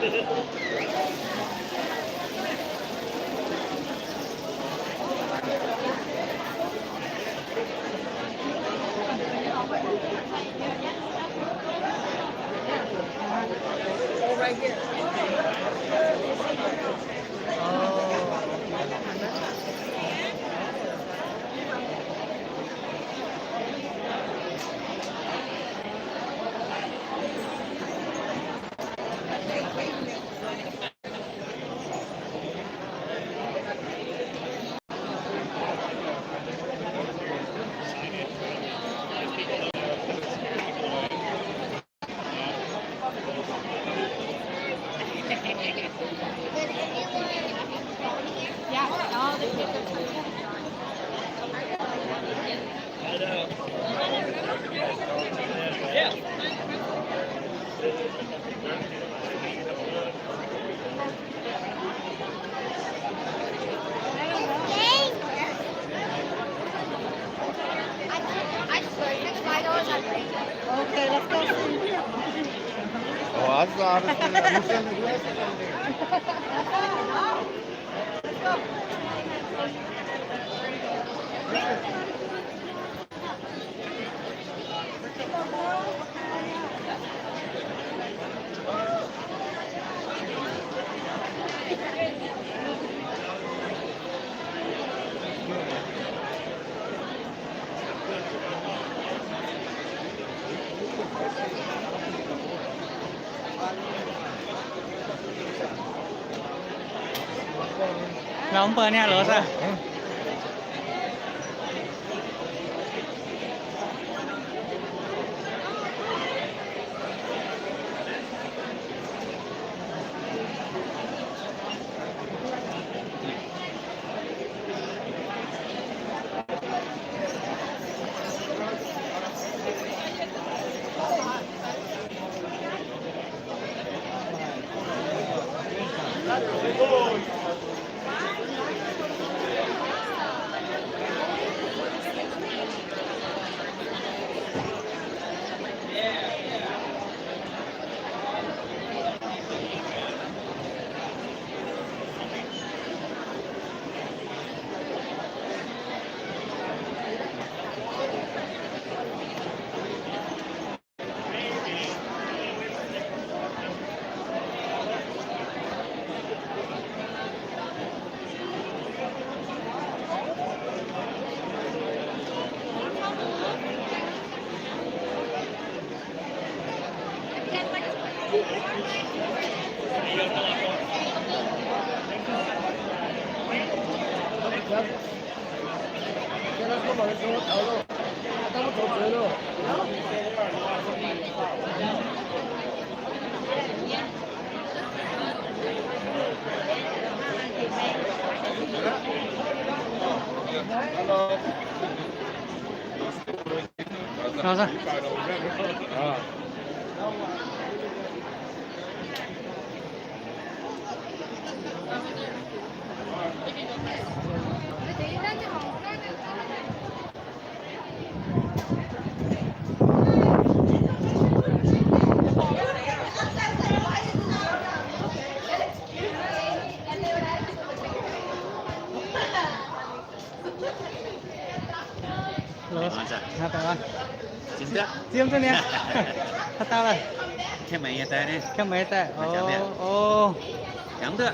Right here. Ja, genau, das geht dazu. Okay, let's go see. Oh, asla Nóng bờ nha lỡ ra. Rồi ra. Lỡ. Hả bạn? Chiếm tôi nè. Thật tao đây. Cái mày ta đi. Cái mấy tệ. Mà chả mẹ. Ô. Chẳng được.